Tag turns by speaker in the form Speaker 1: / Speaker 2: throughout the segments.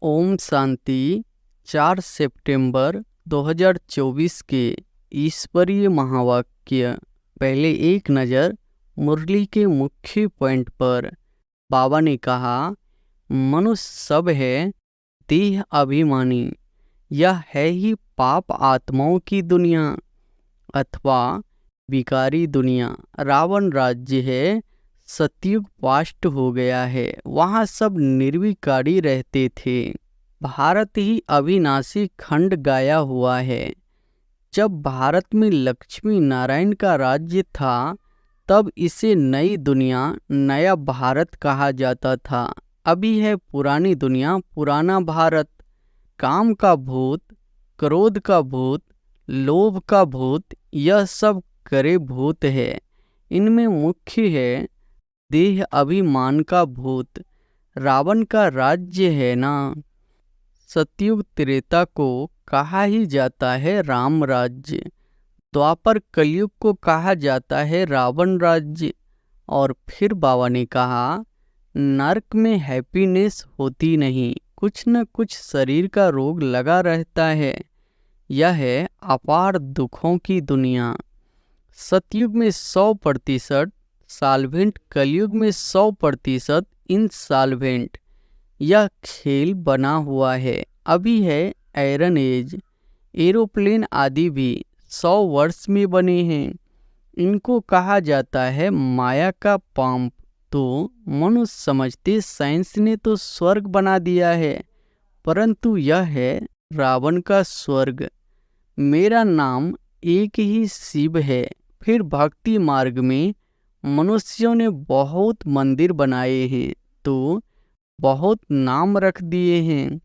Speaker 1: ओम शांति। 4 सितंबर 2024 के ईश्वरीय महावाक्य। पहले एक नज़र मुरली के मुख्य पॉइंट पर। बाबा ने कहा, मनुष्य सब है देह अभिमानी। यह है ही पाप आत्माओं की दुनिया अथवा विकारी दुनिया। रावण राज्य है, सतयुग पास्ट हो गया है, वहाँ सब निर्विकारी रहते थे। भारत ही अविनाशी खंड गाया हुआ है। जब भारत में लक्ष्मी नारायण का राज्य था तब इसे नई दुनिया, नया भारत कहा जाता था। अभी है पुरानी दुनिया, पुराना भारत। काम का भूत, क्रोध का भूत, लोभ का भूत, यह सब करे भूत है। इनमें मुख्य है देह अभिमान का भूत। रावण का राज्य है ना। सतयुग त्रेता को कहा ही जाता है राम राज्य। द्वापर कलयुग को कहा जाता है रावण राज्य। और फिर बाबा ने कहा, नरक में हैप्पीनेस होती नहीं, कुछ न कुछ शरीर का रोग लगा रहता है। यह है अपार दुखों की दुनिया। सतयुग में 100% साल्वेंट, कलयुग में 100% इनसाल्वेंट। यह खेल बना हुआ है। अभी है आयरन एज। एरोप्लेन आदि भी 100 वर्ष में बने हैं। इनको कहा जाता है माया का पंप। तो मनुष्य समझते साइंस ने तो स्वर्ग बना दिया है, परंतु यह है रावण का स्वर्ग। मेरा नाम एक ही शिव है। फिर भक्ति मार्ग में मनुष्यों ने बहुत मंदिर बनाए हैं, तो बहुत नाम रख दिए हैं।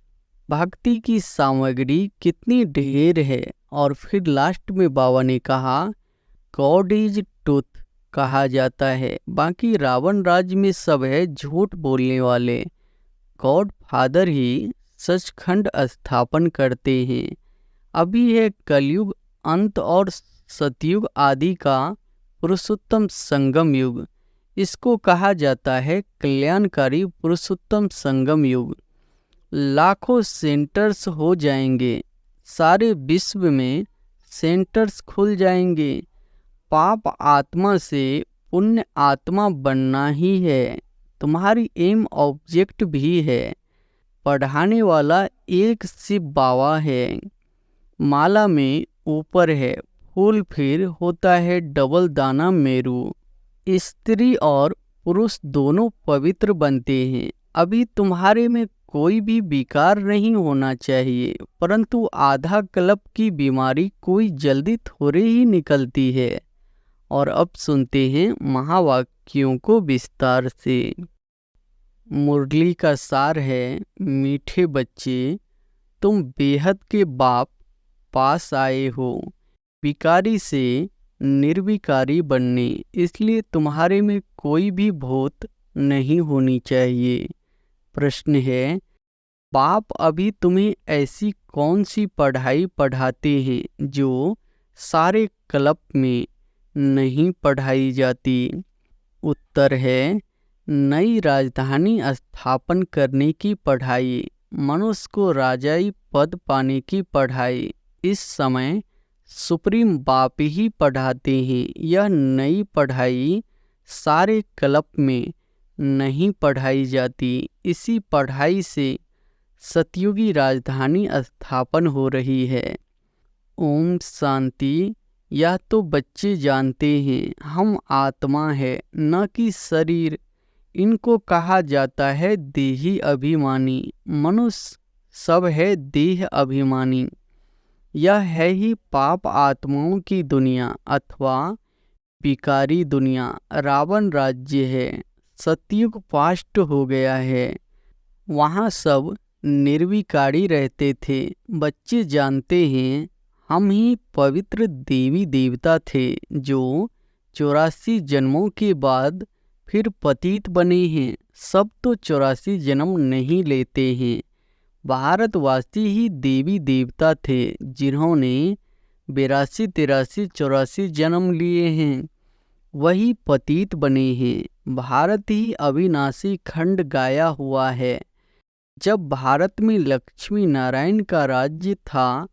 Speaker 1: भक्ति की सामग्री कितनी ढेर है। और फिर लास्ट में बाबा ने कहा, गॉड इज ट्रूथ कहा जाता है। बाकी रावण राज्य में सब है झूठ बोलने वाले। गॉड फादर ही सचखंड स्थापन करते हैं। अभी है कलयुग अंत और सतयुग आदि का पुरुषोत्तम संगम युग। इसको कहा जाता है कल्याणकारी पुरुषोत्तम संगम युग। लाखों सेंटर्स हो जाएंगे, सारे विश्व में सेंटर्स खुल जाएंगे। पाप आत्मा से पुण्य आत्मा बनना ही है, तुम्हारी एम ऑब्जेक्ट भी है। पढ़ाने वाला एक शिव बाबा है। माला में ऊपर है फूल, फिर होता है डबल दाना मेरू। स्त्री और पुरुष दोनों पवित्र बनते हैं। अभी तुम्हारे में कोई भी विकार नहीं होना चाहिए, परंतु आधा कल्प की बीमारी कोई जल्दी थोड़े ही निकलती है। और अब सुनते हैं महावाक्यों को विस्तार से। मुरली का सार है, मीठे बच्चे, तुम बेहद के बाप पास आए हो विकारी से निर्विकारी बनने, इसलिए तुम्हारे में कोई भी भूत नहीं होनी चाहिए। प्रश्न है, बाप अभी तुम्हें ऐसी कौन सी पढ़ाई पढ़ाते हैं जो सारे कल्प में नहीं पढ़ाई जाती? उत्तर है, नई राजधानी स्थापन करने की पढ़ाई, मनुष्य को राजाई पद पाने की पढ़ाई। इस समय सुप्रीम बाप ही पढ़ाते हैं। यह नई पढ़ाई सारे कल्प में नहीं पढ़ाई जाती। इसी पढ़ाई से सतयुगी राजधानी स्थापन हो रही है। ओम शांति। यह तो बच्चे जानते हैं, हम आत्मा है न कि शरीर। इनको कहा जाता है देही अभिमानी। मनुष्य सब है देह अभिमानी। यह है ही पाप आत्माओं की दुनिया अथवा विकारी दुनिया। रावण राज्य है, सतयुग पास्ट हो गया है, वहाँ सब निर्विकारी रहते थे। बच्चे जानते हैं हम ही पवित्र देवी देवता थे जो 84 जन्मों के बाद फिर पतित बने हैं। सब तो 84 जन्म नहीं लेते हैं। भारतवासी ही देवी देवता थे जिन्होंने 82, 83, 84 जन्म लिए हैं, वही पतित बने हैं। भारत ही अविनाशी खंड गाया हुआ है। जब भारत में लक्ष्मी नारायण का राज्य था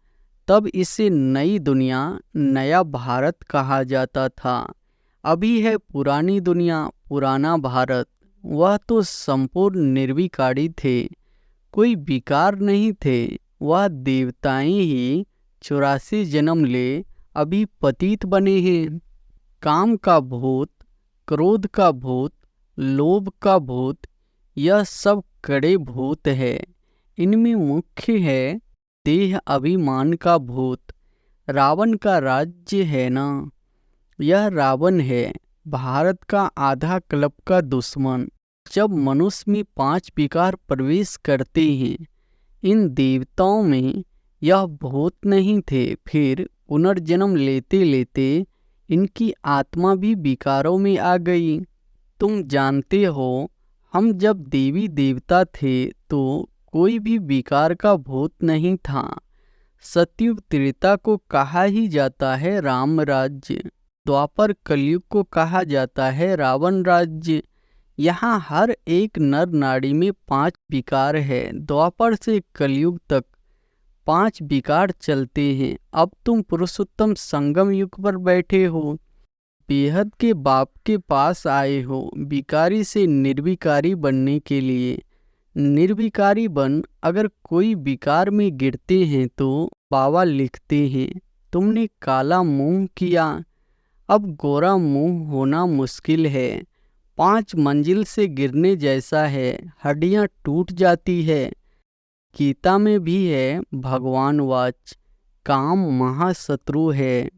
Speaker 1: तब इसे नई दुनिया, नया भारत कहा जाता था। अभी है पुरानी दुनिया, पुराना भारत। वह तो संपूर्ण निर्विकारी थे, कोई विकार नहीं थे। वह देवताएं ही 84 जन्म ले अभी पतित बने हैं। काम का भूत, क्रोध का भूत, लोभ का भूत, यह सब कड़े भूत है। इनमें मुख्य है देह अभिमान का भूत। रावण का राज्य है ना, यह रावण है, भारत का आधा क्लब का दुश्मन। जब मनुष्य में 5 विकार प्रवेश करते हैं, इन देवताओं में यह भूत नहीं थे। फिर पुनर्जन्म लेते लेते इनकी आत्मा भी विकारों में आ गई। तुम जानते हो, हम जब देवी देवता थे तो कोई भी विकार का भूत नहीं था। सतयुग त्रेता को कहा ही जाता है राम राज्य, द्वापर कलयुग को कहा जाता है रावण राज्य। यहाँ हर एक नर नाड़ी में 5 विकार है। द्वापर से कलयुग तक 5 विकार चलते हैं। अब तुम पुरुषोत्तम संगम युग पर बैठे हो, बेहद के बाप के पास आए हो विकारी से निर्विकारी बनने के लिए। निर्विकारी बन। अगर कोई विकार में गिरते हैं तो बाबा लिखते हैं, तुमने काला मुंह किया, अब गोरा मुंह होना मुश्किल है। 5 मंजिल से गिरने जैसा है, हड्डियां टूट जाती है। गीता में भी है भगवान वाच, काम महाशत्रु है।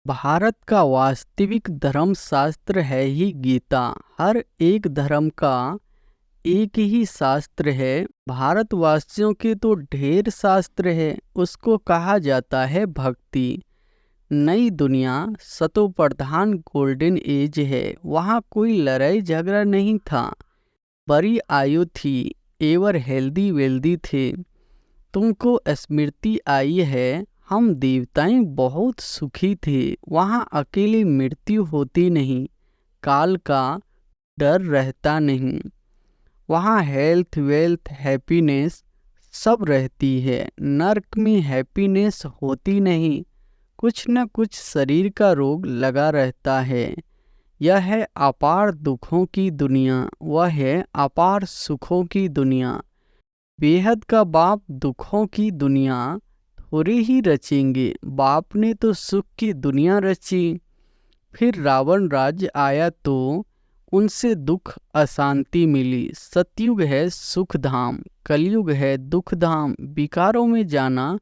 Speaker 1: भारत का वास्तविक धर्म शास्त्र है ही गीता। हर एक धर्म का एक ही शास्त्र है। भारतवासियों के तो ढेर शास्त्र है, उसको कहा जाता है भक्ति। नई दुनिया सतो प्रधान गोल्डन एज है। वहाँ कोई लड़ाई झगड़ा नहीं था, बड़ी आयु थी, एवर हेल्दी वेल्दी थे। तुमको स्मृति आई है, हम देवताएं बहुत सुखी थे। वहाँ अकेले मृत्यु होती नहीं, काल का डर रहता नहीं। वहाँ हेल्थ, वेल्थ, हैप्पीनेस सब रहती है। नर्क में हैप्पीनेस होती नहीं, कुछ न कुछ शरीर का रोग लगा रहता है। यह है अपार दुखों की दुनिया, वह है अपार सुखों की दुनिया। बेहद का बाप दुखों की दुनिया थोड़े ही रचेंगे, बाप ने तो सुख की दुनिया रची। फिर रावण राज्य आया तो उनसे दुख अशांति मिली। सतयुग है सुख धाम, कलयुग है दुख धाम। विकारों में जाना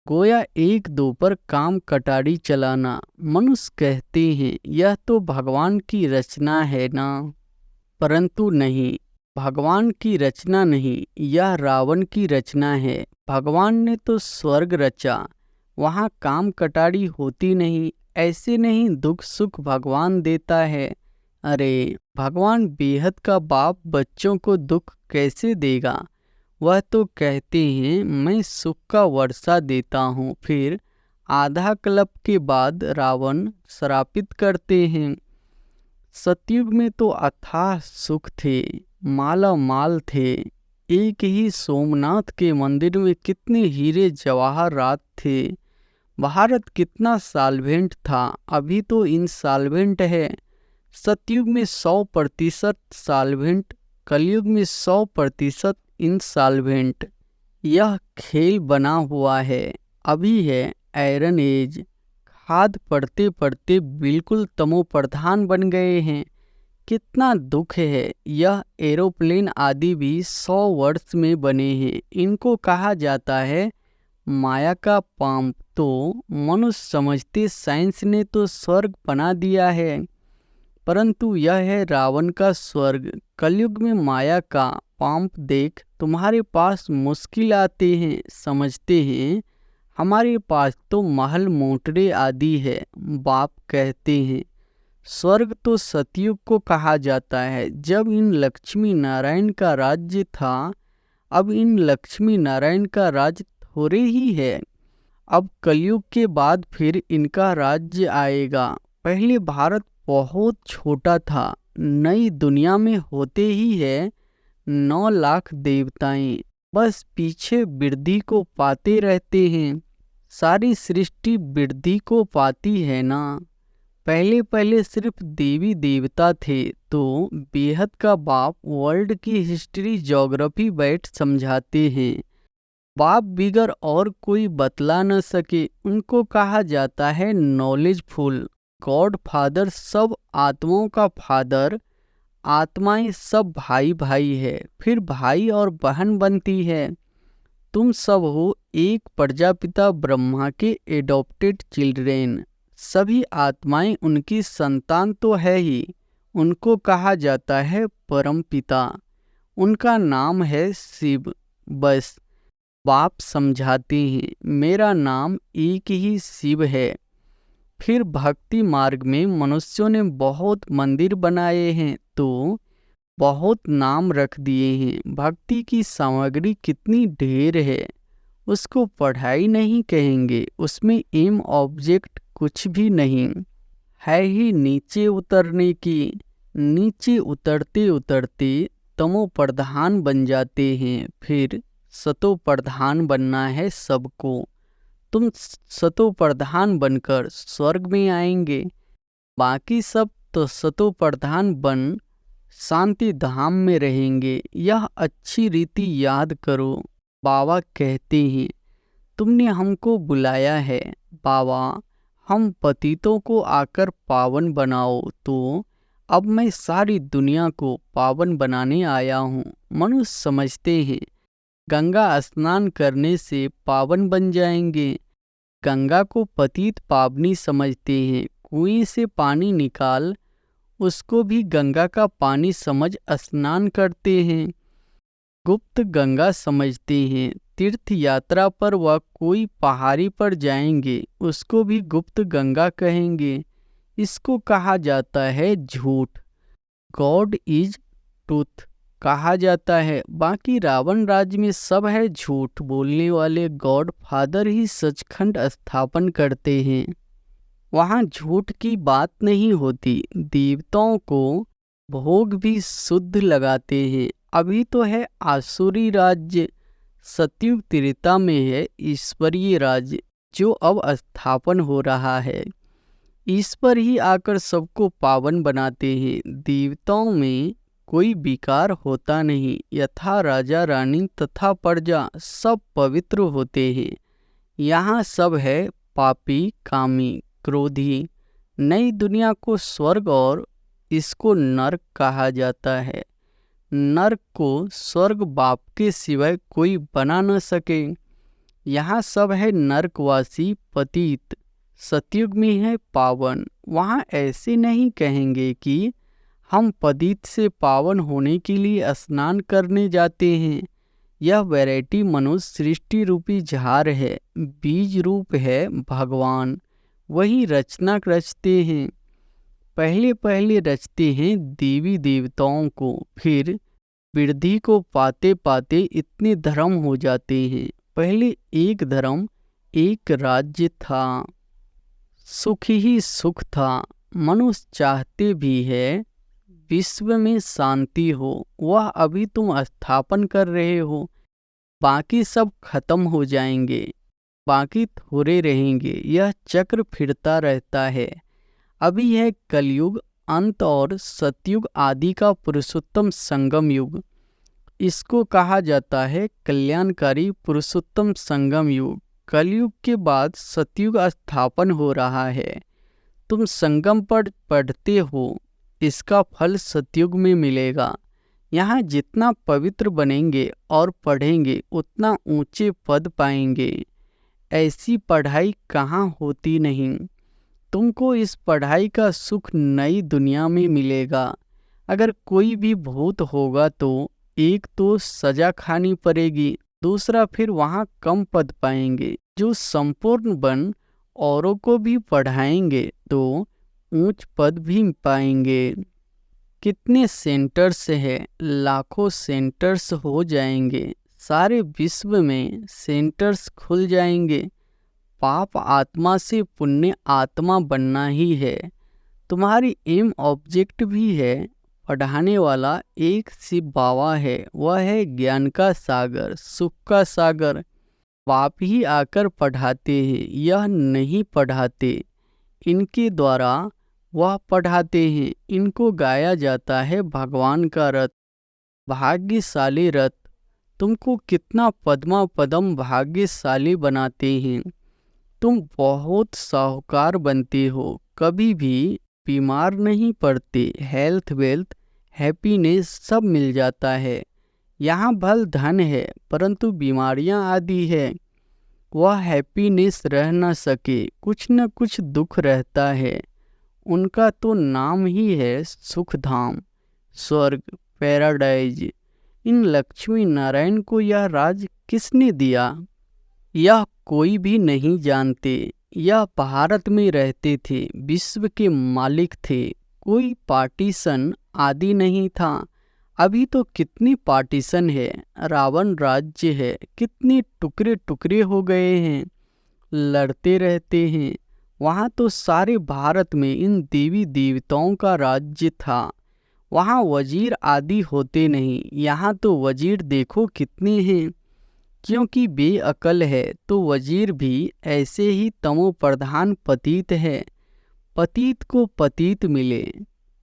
Speaker 1: गोया 1-2 पर काम कटारी चलाना। मनुष्य कहते हैं यह तो भगवान की रचना है ना, परंतु नहीं, भगवान की रचना नहीं, यह रावण की रचना है। भगवान ने तो स्वर्ग रचा, वहाँ काम कटारी होती नहीं। ऐसे नहीं दुख सुख भगवान देता है। अरे भगवान बेहद का बाप बच्चों को दुख कैसे देगा। वह तो कहते हैं मैं सुख का वर्षा देता हूँ। फिर आधा कल्प के बाद रावण श्रापित करते हैं। सतयुग में तो अथाह सुख थे, माला माल थे। एक ही सोमनाथ के मंदिर में कितने हीरे जवाहरात थे। भारत कितना साल्वेंट था, अभी तो इनसाल्वेंट है। सतयुग में 100% साल्वेंट, कलयुग में 100% इनसाल्वेंट। यह खेल बना हुआ है। अभी है आयरन एज, खाद पड़ते पड़ते बिल्कुल तमो प्रधान बन गए हैं। कितना दुख है। यह एरोप्लेन आदि भी 100 वर्ष में बने हैं। इनको कहा जाता है माया का पांप। तो मनुष्य समझते साइंस ने तो स्वर्ग बना दिया है, परंतु यह है रावण का स्वर्ग। कलयुग में माया का पांप देख तुम्हारे पास मुश्किल आते हैं। समझते हैं हमारे पास तो महल मोटरे आदि है। बाप कहते हैं स्वर्ग तो सतयुग को कहा जाता है, जब इन लक्ष्मी नारायण का राज्य था। अब इन लक्ष्मी नारायण का राज्य थोड़े ही है। अब कलयुग के बाद फिर इनका राज्य आएगा। पहले भारत बहुत छोटा था। नई दुनिया में होते ही है 9 लाख देवताएं। बस पीछे वृद्धि को पाते रहते हैं। सारी सृष्टि वृद्धि को पाती है ना। पहले पहले सिर्फ देवी देवता थे, तो बेहद का बाप वर्ल्ड की हिस्ट्री ज्योग्राफी बैठ समझाते हैं। बाप बिगर और कोई बतला न सके, उनको कहा जाता है नॉलेजफुल। गॉड फादर सब आत्माओं का फादर। आत्माएं सब भाई भाई है, फिर भाई और बहन बनती है। तुम सब हो एक प्रजापिता ब्रह्मा के एडॉप्टेड चिल्ड्रेन। सभी आत्माएं उनकी संतान तो है ही। उनको कहा जाता है परम पिता। उनका नाम है शिव। बस बाप समझाते हैं, मेरा नाम एक ही शिव है। फिर भक्ति मार्ग में मनुष्यों ने बहुत मंदिर बनाए हैं, तो बहुत नाम रख दिए हैं। भक्ति की सामग्री कितनी ढेर है, उसको पढ़ाई नहीं कहेंगे। उसमें एम ऑब्जेक्ट कुछ भी नहीं है ही नीचे उतरने की। नीचे उतरते उतरते तमो प्रधान बन जाते हैं। फिर सतो प्रधान बनना है सबको। तुम सतो प्रधान बनकर स्वर्ग में आएंगे। बाकी सब तो सतो प्रधान बन शांति धाम में रहेंगे। यह अच्छी रीति याद करो। बाबा कहते हैं, तुमने हमको बुलाया है बाबा, हम पतितों को आकर पावन बनाओ। तो अब मैं सारी दुनिया को पावन बनाने आया हूँ। मनुष्य समझते हैं गंगा स्नान करने से पावन बन जाएंगे। गंगा को पतित पावनी समझते हैं। कुएं से पानी निकाल उसको भी गंगा का पानी समझ स्नान करते हैं। गुप्त गंगा समझते हैं। तीर्थ यात्रा पर वह कोई पहाड़ी पर जाएंगे, उसको भी गुप्त गंगा कहेंगे। इसको कहा जाता है झूठ। गॉड इज ट्रूथ कहा जाता है। बाकी रावण राज्य में सब है झूठ बोलने वाले। गॉड फादर ही सचखंड स्थापन करते हैं। वहाँ झूठ की बात नहीं होती। देवताओं को भोग भी शुद्ध लगाते हैं। अभी तो है आसुरी राज्य, सतयुग त्रेता में है ईश्वरीय राज्य, जो अब स्थापन हो रहा है। ईश्वर ही आकर सबको पावन बनाते हैं। देवताओं में कोई विकार होता नहीं। यथा राजा रानी तथा प्रजा सब पवित्र होते हैं। यहाँ सब है पापी, कामी, क्रोधी। नई दुनिया को स्वर्ग और इसको नरक कहा जाता है। नरक को स्वर्ग बाप के सिवाय कोई बना न सके। यहाँ सब है नरकवासी, पतित। सतयुग में है पावन। वहाँ ऐसे नहीं कहेंगे कि हम पतित से पावन होने के लिए स्नान करने जाते हैं। यह वैरायटी मनुष्य सृष्टि रूपी झार है। बीज रूप है भगवान, वही रचना रचते हैं। पहले पहले रचते हैं देवी देवताओं को, फिर वृद्धि को पाते पाते इतने धर्म हो जाते हैं। पहले एक धर्म, एक राज्य था, सुख ही सुख था। मनुष्य चाहते भी है विश्व में शांति हो, वह अभी तुम स्थापन कर रहे हो। बाकी सब खत्म हो जाएंगे, बाकी थोड़े रहेंगे। यह चक्र फिरता रहता है। अभी है कलयुग अंत और सतयुग आदि का पुरुषोत्तम संगम युग। इसको कहा जाता है कल्याणकारी पुरुषोत्तम संगम युग। कलयुग के बाद सतयुग स्थापन हो रहा है। तुम संगम पर पढ़ते हो, इसका फल सतयुग में मिलेगा। यहाँ जितना पवित्र बनेंगे और पढ़ेंगे उतना ऊंचे पद पाएंगे। ऐसी पढ़ाई कहाँ होती नहीं। तुमको इस पढ़ाई का सुख नई दुनिया में मिलेगा। अगर कोई भी भूत होगा तो एक तो सजा खानी पड़ेगी, दूसरा फिर वहाँ कम पद पाएंगे। जो संपूर्ण बन औरों को भी पढ़ाएंगे तो ऊंच पद भी पाएंगे। कितने सेंटर्स है, लाखों सेंटर्स हो जाएंगे। सारे विश्व में सेंटर्स खुल जाएंगे। पाप आत्मा से पुण्य आत्मा बनना ही है। तुम्हारी एम ऑब्जेक्ट भी है पढ़ाने वाला एक शिव बाबा है, वह है ज्ञान का सागर, सुख का सागर। बाप ही आकर पढ़ाते हैं, यह नहीं पढ़ाते। इनके द्वारा वह पढ़ाते हैं। इनको गाया जाता है भगवान का रथ, भाग्यशाली रथ। तुमको कितना पद्मा पदम भाग्यशाली बनाते हैं। तुम बहुत साहूकार बनते हो, कभी भी बीमार नहीं पड़ते। हेल्थ वेल्थ हैप्पीनेस सब मिल जाता है। यहाँ भल धन है परंतु बीमारियाँ आदि है, वह हैप्पीनेस रह न सके, कुछ न कुछ दुख रहता है। उनका तो नाम ही है सुख धाम, स्वर्ग, पैराडाइज। इन लक्ष्मी नारायण को यह राज किसने दिया, यह कोई भी नहीं जानते। यह भारत में रहते थे, विश्व के मालिक थे, कोई पार्टीशन आदि नहीं था। अभी तो कितनी पार्टीशन है, रावण राज्य है, कितने टुकड़े टुकड़े हो गए हैं, लड़ते रहते हैं। वहाँ तो सारे भारत में इन देवी देवताओं का राज्य था। वहाँ वजीर आदि होते नहीं, यहाँ तो वजीर देखो कितने हैं। क्योंकि बेअकल है तो वजीर भी ऐसे ही तमो प्रधान पतित है। पतित को पतित मिले,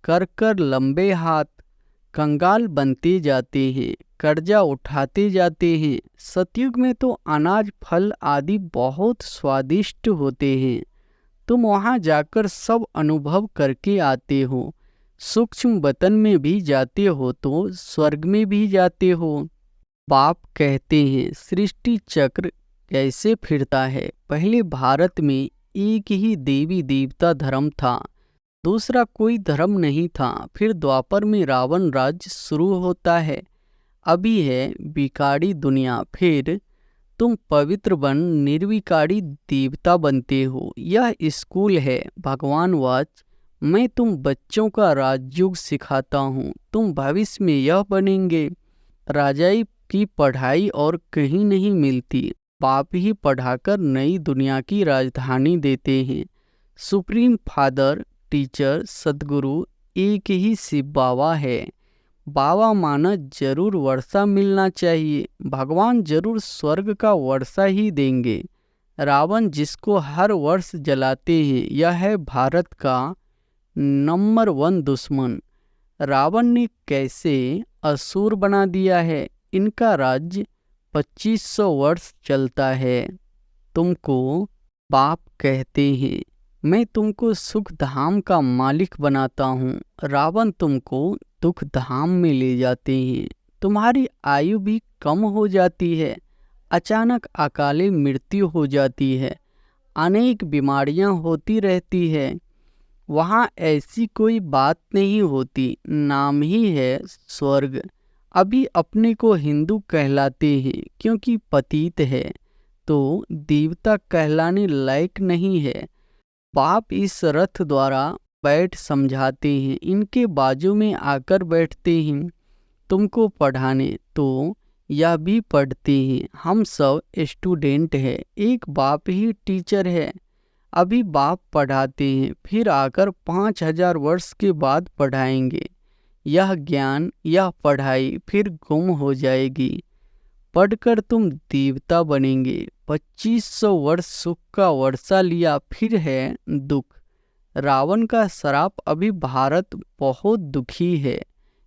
Speaker 1: कर कर लंबे हाथ, कंगाल बनते जाते हैं, कर्जा उठाते जाते हैं। सतयुग में तो अनाज फल आदि बहुत स्वादिष्ट होते हैं, तुम वहाँ जाकर सब अनुभव करके आते हो। सूक्ष्म वतन में भी जाते हो तो स्वर्ग में भी जाते हो। बाप कहते हैं सृष्टि चक्र कैसे फिरता है। पहले भारत में एक ही देवी देवता धर्म था, दूसरा कोई धर्म नहीं था। फिर द्वापर में रावण राज्य शुरू होता है। अभी है विकारी दुनिया, फिर तुम पवित्र बन निर्विकारी देवता बनते हो। यह स्कूल है भगवान वाच। मैं तुम बच्चों का राजयोग सिखाता हूँ, तुम भविष्य में यह बनेंगे। राजाई की पढ़ाई और कहीं नहीं मिलती, बाप ही पढ़ाकर नई दुनिया की राजधानी देते हैं। सुप्रीम फादर टीचर सदगुरु एक ही शिव बाबा है। बाबा माना जरूर वर्षा मिलना चाहिए, भगवान जरूर स्वर्ग का वर्षा ही देंगे। रावण जिसको हर वर्ष जलाते हैं, यह है भारत का नंबर 1 दुश्मन। रावण ने कैसे असुर बना दिया है। इनका राज्य 2500 वर्ष चलता है। तुमको बाप कहते हैं मैं तुमको सुख धाम का मालिक बनाता हूँ, रावण तुमको दुख धाम में ले जाते हैं। तुम्हारी आयु भी कम हो जाती है, अचानक अकाले मृत्यु हो जाती है, अनेक बीमारियां होती रहती है। वहाँ ऐसी कोई बात नहीं होती, नाम ही है स्वर्ग। अभी अपने को हिंदू कहलाते हैं क्योंकि पतित है, तो देवता कहलाने लायक नहीं है। बाप इस रथ द्वारा बैठ समझाते हैं, इनके बाजू में आकर बैठते हैं तुमको पढ़ाने, तो यह भी पढ़ते हैं। हम सब स्टूडेंट हैं, एक बाप ही टीचर है। अभी बाप पढ़ाते हैं, फिर आकर 5000 वर्ष के बाद पढ़ाएंगे। यह ज्ञान, यह पढ़ाई फिर गुम हो जाएगी। पढ़कर तुम देवता बनेंगे। 2500 वर्ष सुख का वर्षा लिया, फिर है दुख। रावण का श्राप। अभी भारत बहुत दुखी है,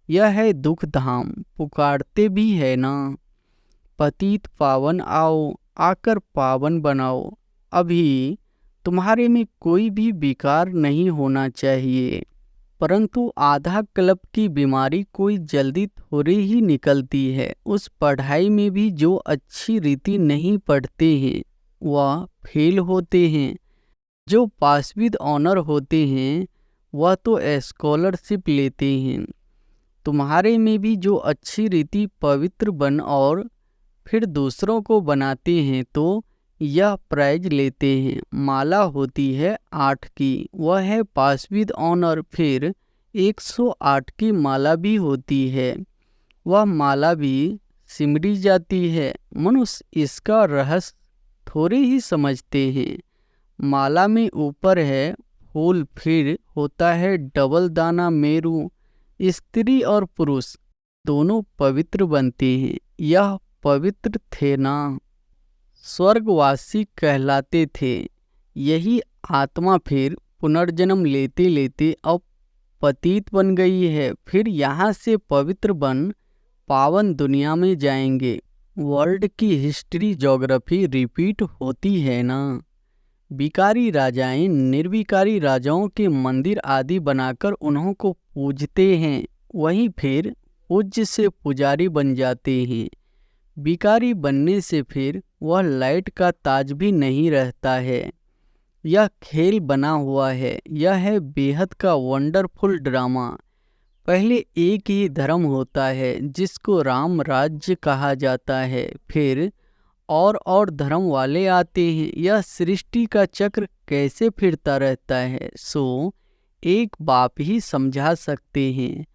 Speaker 1: यह है दुख धाम। पुकारते भी है ना, पतित पावन आओ, आकर पावन बनाओ। अभी तुम्हारे में कोई भी विकार नहीं होना चाहिए, परंतु आधा कल्प की बीमारी कोई जल्दी थोड़ी ही निकलती है। उस पढ़ाई में भी जो अच्छी रीति नहीं पढ़ते हैं वह फेल होते हैं, जो पास विद ऑनर होते हैं वह तो स्कॉलरशिप लेते हैं। तुम्हारे में भी जो अच्छी रीति पवित्र बन और फिर दूसरों को बनाते हैं तो यह प्राइज लेते हैं। माला होती है 8 की, वह है पास विद ऑनर। फिर 108 की माला भी होती है, वह माला भी सिमरी जाती है। मनुष्य इसका रहस्य थोड़े ही समझते हैं। माला में ऊपर है फूल, फिर होता है डबल दाना मेरू, स्त्री और पुरुष दोनों पवित्र बनते हैं। यह पवित्र थे ना, स्वर्गवासी कहलाते थे। यही आत्मा फिर पुनर्जन्म लेते लेते अब पतित बन गई है, फिर यहाँ से पवित्र बन पावन दुनिया में जाएंगे। वर्ल्ड की हिस्ट्री ज्योग्राफी रिपीट होती है ना। विकारी राजाएं निर्विकारी राजाओं के मंदिर आदि बनाकर उन्हों को पूजते हैं, वहीं फिर पूज्य से पुजारी बन जाते हैं। विकारी बनने से फिर वह लाइट का ताज भी नहीं रहता है। यह खेल बना हुआ है, यह है बेहद का वंडरफुल ड्रामा। पहले एक ही धर्म होता है जिसको राम राज्य कहा जाता है, फिर और धर्म वाले आते हैं। यह सृष्टि का चक्र कैसे फिरता रहता है, सो एक बाप ही समझा सकते हैं।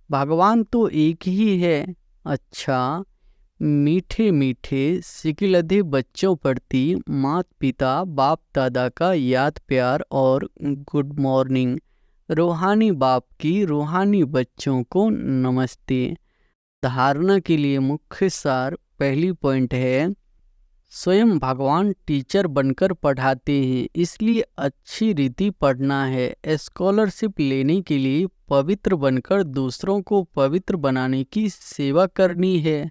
Speaker 1: भगवान तो एक ही है। अच्छा, मीठे मीठे सिकिलधे बच्चों प्रति माता पिता बाप दादा का याद प्यार और गुड मॉर्निंग। रूहानी बाप की रूहानी बच्चों को नमस्ते। धारणा के लिए मुख्य सार पहली पॉइंट है, स्वयं भगवान टीचर बनकर पढ़ाते हैं, इसलिए अच्छी रीति पढ़ना है। स्कॉलरशिप लेने के लिए पवित्र बनकर दूसरों को पवित्र बनाने की सेवा करनी है।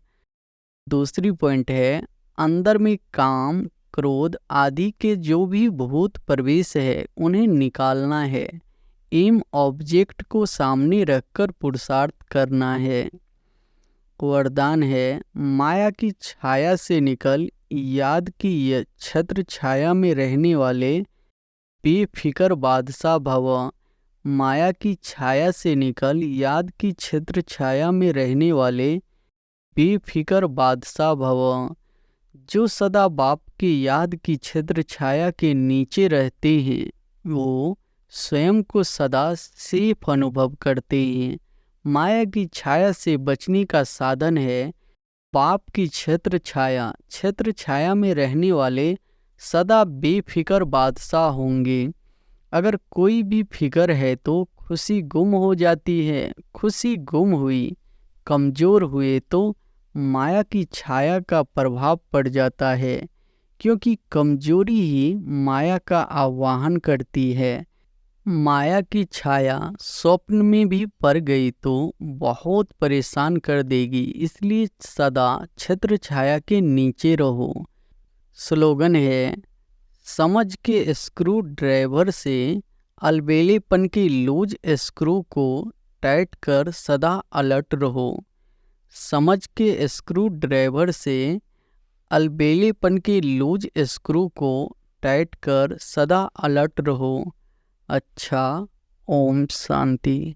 Speaker 1: दूसरी पॉइंट है, अंदर में काम क्रोध आदि के जो भी भूत प्रवेश है उन्हें निकालना है। एम ऑब्जेक्ट को सामने रखकर पुरुषार्थ करना है। वरदान है, माया की छाया से निकल याद की छत्र छाया में रहने वाले बेफिक्र बादशाह भव। माया की छाया से निकल याद की छत्र छाया में रहने वाले बेफिक्र बादशाह भव। जो सदा बाप की याद की छत्र छाया के नीचे रहते हैं वो स्वयं को सदा सेफ अनुभव करते हैं। माया की छाया से बचने का साधन है बाप की छत्र छाया में रहने वाले सदा बेफिक्र बादशाह होंगे। अगर कोई भी फिक्र है तो खुशी गुम हो जाती है। खुशी गुम हुई, कमज़ोर हुए तो माया की छाया का प्रभाव पड़ जाता है, क्योंकि कमजोरी ही माया का आवाहन करती है। माया की छाया स्वप्न में भी पड़ गई तो बहुत परेशान कर देगी, इसलिए सदा छत्र छाया के नीचे रहो। स्लोगन है, समझ के स्क्रू ड्राइवर से अलबेलेपन के लूज स्क्रू को टाइट कर सदा अलर्ट रहो। समझ के स्क्रू ड्राइवर से अलबेलेपन के लूज स्क्रू को टाइट कर सदा अलर्ट रहो। अच्छा, ओम शांति।